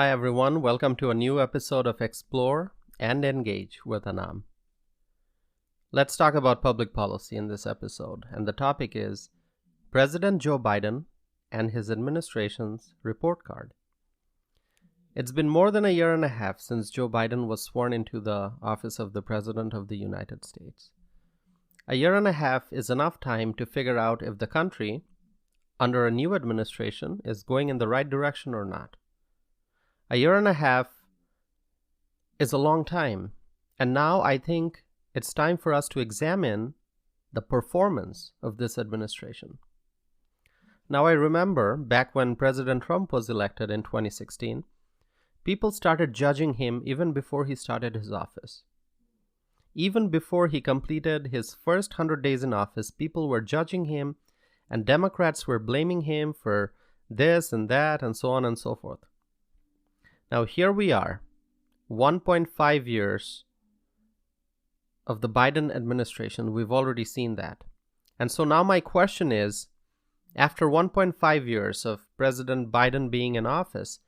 Hi everyone, welcome to a new episode of Explore and Engage with Anam. Let's talk about public policy in this episode, and the topic is President Joe Biden and his administration's report card. It's been more than a year and a half since Joe Biden was sworn into the office of the President of the United States. A year and a half is enough time to figure out if the country, under a new administration, is going in the right direction or not. A year and a half is a long time, and now I think it's time for us to examine the performance of this administration. Now I remember back when President Trump was elected in 2016, people started judging him even before he started his office. Even before he completed his first 100 days in office, people were judging him, and Democrats were blaming him for this and that and so on and so forth. Now here we are, 1.5 years of the Biden administration. We've already seen that. And so now my question is, after 1.5 years of President Biden being in office,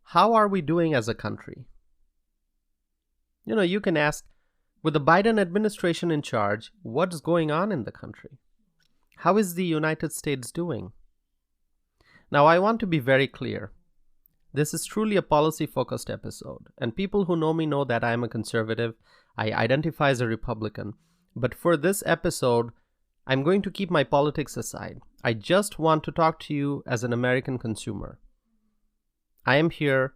how are we doing as a country? You can ask, with the Biden administration in charge, what's going on in the country? How is the United States doing? Now I want to be very clear. This is truly a policy-focused episode, and people who know me know that I am a conservative. I identify as a Republican. But for this episode, I'm going to keep my politics aside. I just want to talk to you as an American consumer. I am here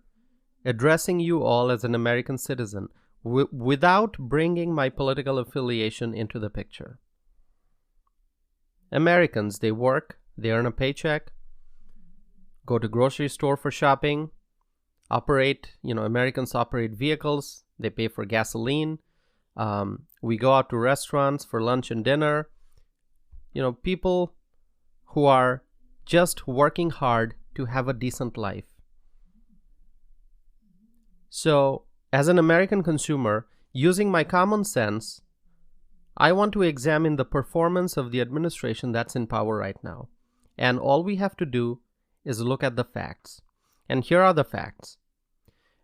addressing you all as an American citizen without bringing my political affiliation into the picture. Americans, they work, they earn a paycheck, go to grocery store for shopping, Americans operate vehicles, they pay for gasoline, we go out to restaurants for lunch and dinner. People who are just working hard to have a decent life. So, as an American consumer, using my common sense, I want to examine the performance of the administration that's in power right now. And all we have to do is look at the facts. And here are the facts.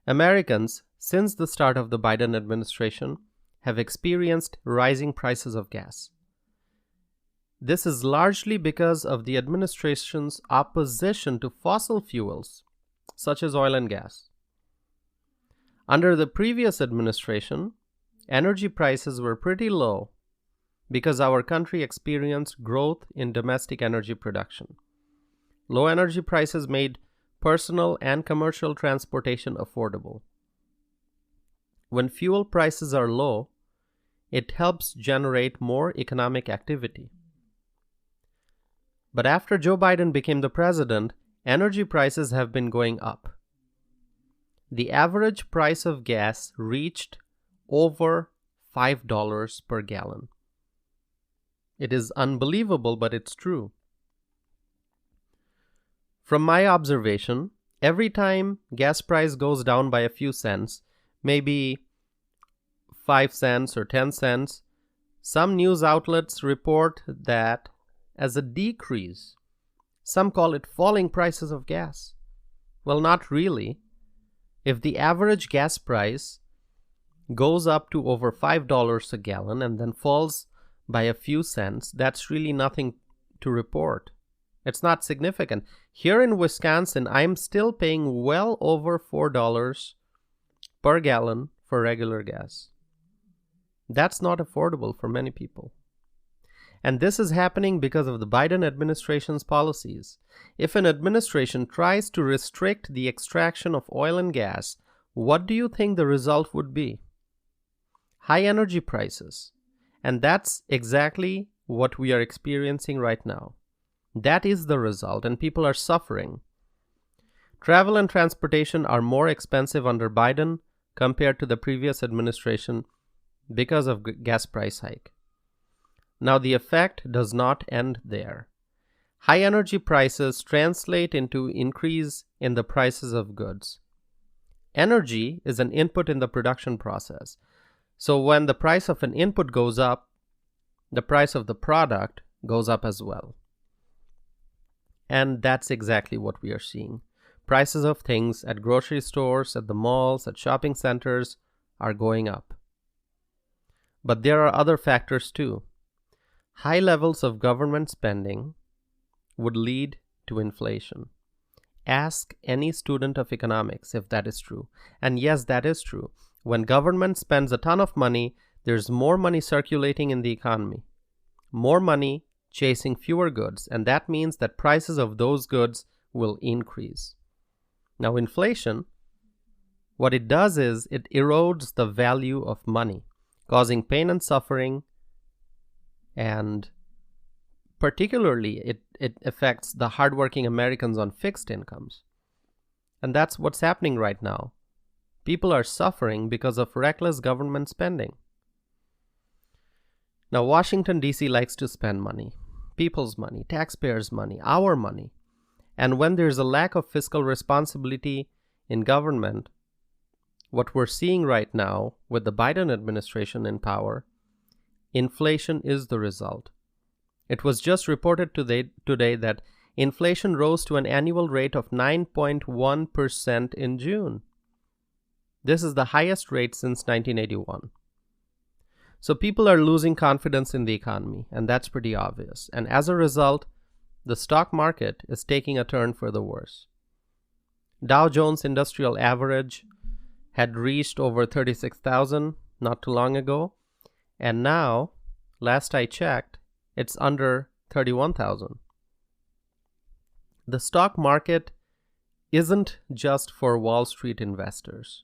Americans, since the start of the Biden administration, have experienced rising prices of gas. This is largely because of the administration's opposition to fossil fuels, such as oil and gas. Under the previous administration, energy prices were pretty low because our country experienced growth in domestic energy production. Low energy prices made personal and commercial transportation affordable. When fuel prices are low, it helps generate more economic activity. But after Joe Biden became the president, energy prices have been going up. The average price of gas reached over $5 per gallon. It is unbelievable, but it's true. From my observation, every time gas price goes down by a few cents, maybe 5 cents or 10 cents, some news outlets report that as a decrease. Some call it falling prices of gas. Well, not really. If the average gas price goes up to over $5 a gallon and then falls by a few cents, that's really nothing to report. It's not significant. Here in Wisconsin, I'm still paying well over $4 per gallon for regular gas. That's not affordable for many people. And this is happening because of the Biden administration's policies. If an administration tries to restrict the extraction of oil and gas, what do you think the result would be? High energy prices. And that's exactly what we are experiencing right now. That is the result, and people are suffering. Travel and transportation are more expensive under Biden compared to the previous administration because of gas price hike. Now, the effect does not end there. High energy prices translate into increase in the prices of goods. Energy is an input in the production process. So when the price of an input goes up, the price of the product goes up as well. And that's exactly what we are seeing. Prices of things at grocery stores, at the malls, at shopping centers are going up. But there are other factors too. High levels of government spending would lead to inflation. Ask any student of economics if that is true. And yes, that is true. When government spends a ton of money, there's more money circulating in the economy. More money chasing fewer goods, and that means that prices of those goods will increase. Now, inflation, what it does is it erodes the value of money, causing pain and suffering, and particularly it affects the hardworking Americans on fixed incomes. And that's what's happening right now. People are suffering because of reckless government spending. Now, Washington, D.C. likes to spend money. People's money, taxpayers' money, our money. And when there's a lack of fiscal responsibility in government, what we're seeing right now with the Biden administration in power, inflation is the result. It was just reported today that inflation rose to an annual rate of 9.1% in June. This is the highest rate since 1981. So people are losing confidence in the economy, and that's pretty obvious. And as a result, the stock market is taking a turn for the worse. Dow Jones Industrial Average had reached over 36,000 not too long ago, and now, last I checked, it's under 31,000. The stock market isn't just for Wall Street investors.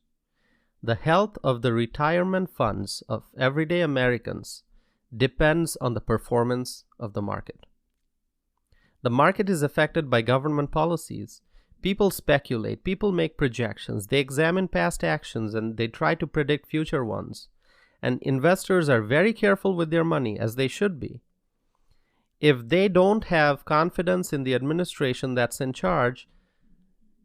The health of the retirement funds of everyday Americans depends on the performance of the market. The market is affected by government policies. People speculate, people make projections, they examine past actions, and they try to predict future ones. And investors are very careful with their money, as they should be. If they don't have confidence in the administration that's in charge,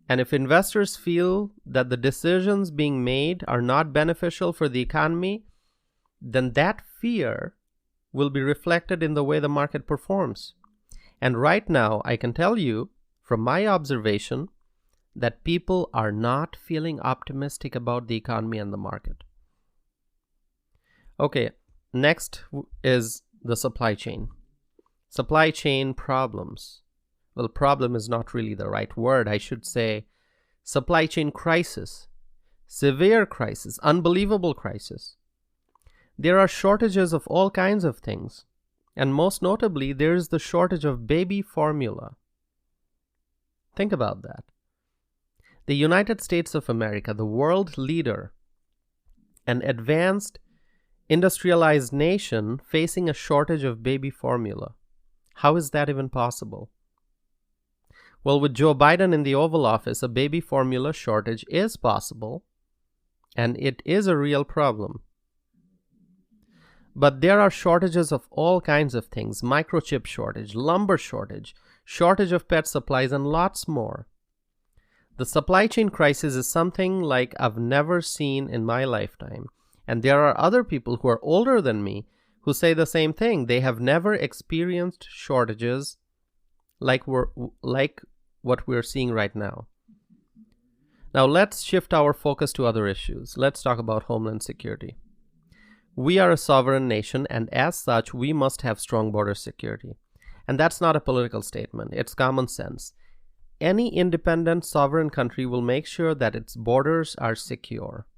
and if investors feel that the decisions being made are not beneficial for the economy, then that fear will be reflected in the way the market performs. And right now, I can tell you from my observation that people are not feeling optimistic about the economy and the market. Okay, next is the supply chain. Supply chain problems. Well, problem is not really the right word. I should say supply chain crisis, severe crisis, unbelievable crisis. There are shortages of all kinds of things. And most notably, there is the shortage of baby formula. Think about that. The United States of America, the world leader, an advanced industrialized nation facing a shortage of baby formula. How is that even possible? Well, with Joe Biden in the Oval Office, a baby formula shortage is possible, and it is a real problem. But there are shortages of all kinds of things: microchip shortage, lumber shortage, shortage of pet supplies, and lots more. The supply chain crisis is something like I've never seen in my lifetime. And there are other people who are older than me who say the same thing. They have never experienced shortages like what we're seeing right now. Now let's shift our focus to other issues. Let's talk about homeland security. We are a sovereign nation, and as such, we must have strong border security. And that's not a political statement. It's common sense. Any independent sovereign country will make sure that its borders are secure.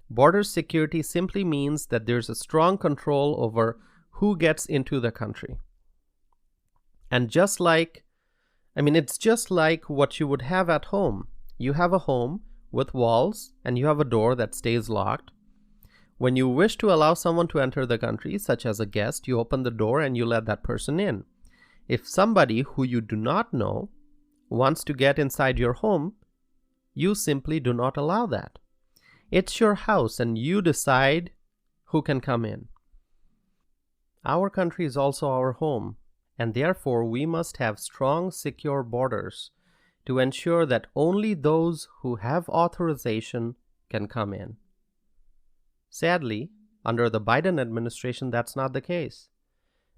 Border security simply means that there's a strong control over who gets into the country. And it's just like what you would have at home. You have a home with walls, and you have a door that stays locked. When you wish to allow someone to enter the country, such as a guest, you open the door and you let that person in. If somebody who you do not know wants to get inside your home, you simply do not allow that. It's your house, and you decide who can come in. Our country is also our home, and therefore we must have strong, secure borders to ensure that only those who have authorization can come in. Sadly, under the Biden administration, that's not the case.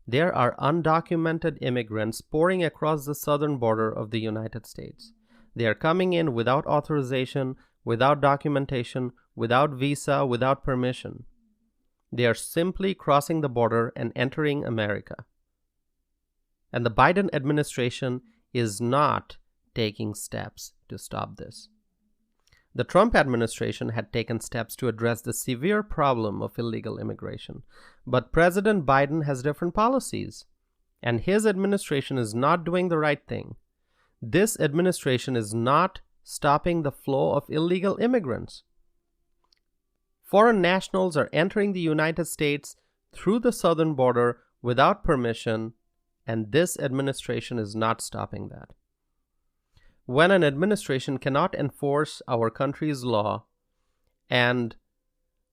There are undocumented immigrants pouring across the southern border of the United States. They are coming in without authorization, without documentation, without visa, without permission. They are simply crossing the border and entering America. And the Biden administration is not taking steps to stop this. The Trump administration had taken steps to address the severe problem of illegal immigration, but President Biden has different policies, and his administration is not doing the right thing. This administration is not stopping the flow of illegal immigrants. Foreign nationals are entering the United States through the southern border without permission, and this administration is not stopping that. When an administration cannot enforce our country's law, and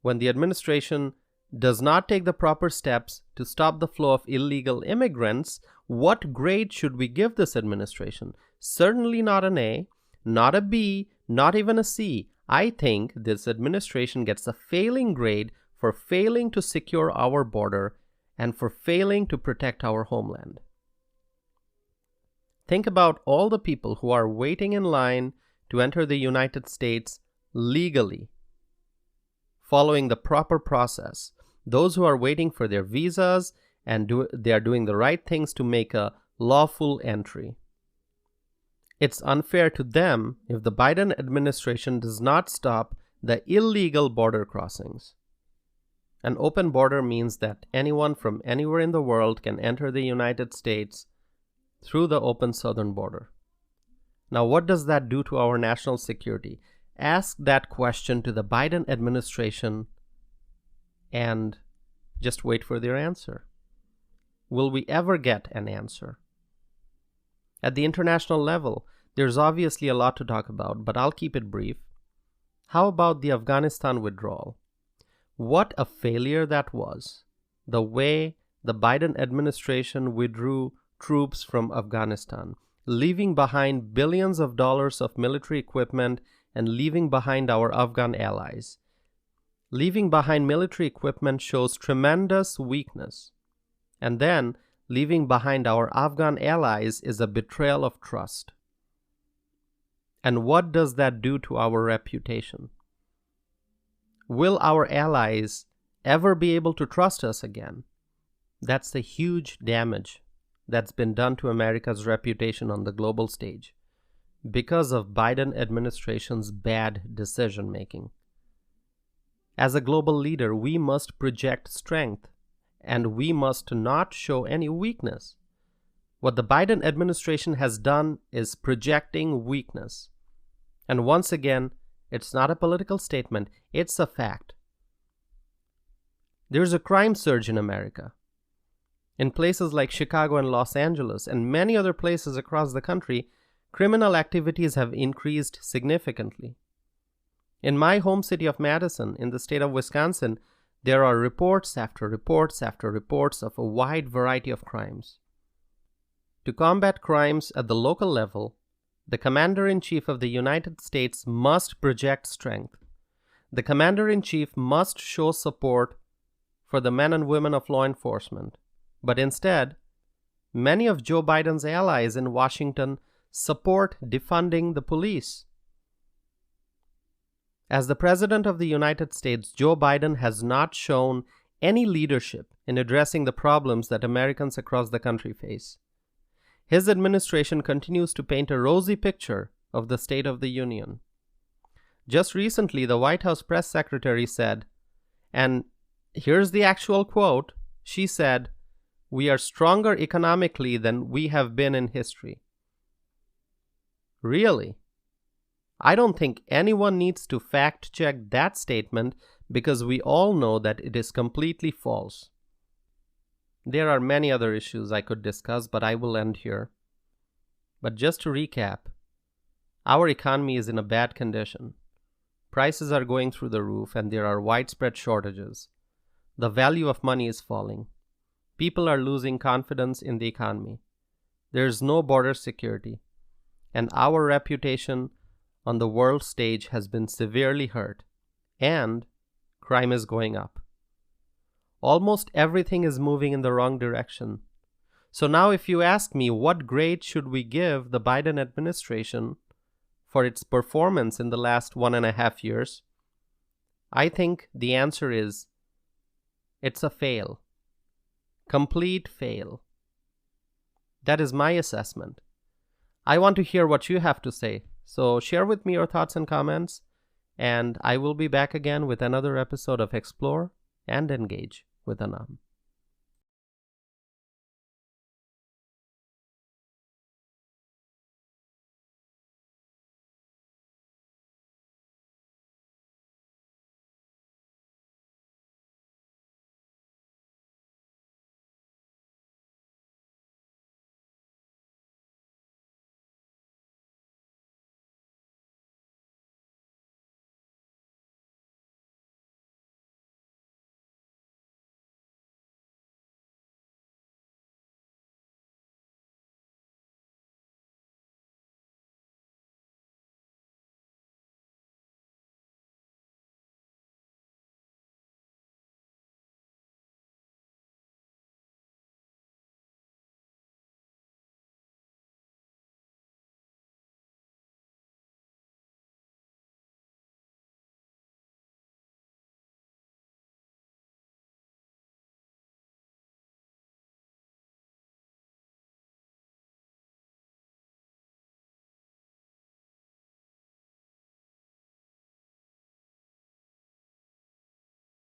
when the administration does not take the proper steps to stop the flow of illegal immigrants, what grade should we give this administration? Certainly not an A, not a B, not even a C. I think this administration gets a failing grade for failing to secure our border and for failing to protect our homeland. Think about all the people who are waiting in line to enter the United States legally, following the proper process. Those who are waiting for their visas and they are doing the right things to make a lawful entry. It's unfair to them if the Biden administration does not stop the illegal border crossings. An open border means that anyone from anywhere in the world can enter the United States through the open southern border. Now, what does that do to our national security? Ask that question to the Biden administration and just wait for their answer. Will we ever get an answer? At the international level, there's obviously a lot to talk about, but I'll keep it brief. How about the Afghanistan withdrawal? What a failure that was. The way the Biden administration withdrew troops from Afghanistan, leaving behind billions of dollars of military equipment and leaving behind our Afghan allies. Leaving behind military equipment shows tremendous weakness. And then, leaving behind our Afghan allies is a betrayal of trust. And what does that do to our reputation? Will our allies ever be able to trust us again? That's the huge damage that's been done to America's reputation on the global stage because of Biden administration's bad decision-making. As a global leader, we must project strength, and we must not show any weakness. What the Biden administration has done is projecting weakness. And once again, it's not a political statement, it's a fact. There's a crime surge in America. In places like Chicago and Los Angeles and many other places across the country, criminal activities have increased significantly. In my home city of Madison, in the state of Wisconsin, there are reports after reports after reports of a wide variety of crimes. To combat crimes at the local level, the Commander-in-Chief of the United States must project strength. The Commander-in-Chief must show support for the men and women of law enforcement. But instead, many of Joe Biden's allies in Washington support defunding the police. As the President of the United States, Joe Biden has not shown any leadership in addressing the problems that Americans across the country face. His administration continues to paint a rosy picture of the State of the Union. Just recently, the White House press secretary said, and here's the actual quote, she said, "We are stronger economically than we have been in history." Really? I don't think anyone needs to fact-check that statement because we all know that it is completely false. There are many other issues I could discuss, but I will end here. But just to recap, our economy is in a bad condition. Prices are going through the roof and there are widespread shortages. The value of money is falling. People are losing confidence in the economy. There is no border security. And our reputation on the world stage has been severely hurt. And crime is going up. Almost everything is moving in the wrong direction. So now if you ask me what grade should we give the Biden administration, for its performance in the last 1.5 years? I think the answer is it's a fail. Complete fail. That is my assessment. I want to hear what you have to say, so share with me your thoughts and comments, and I will be back again with another episode of Explore and Engage with Anam.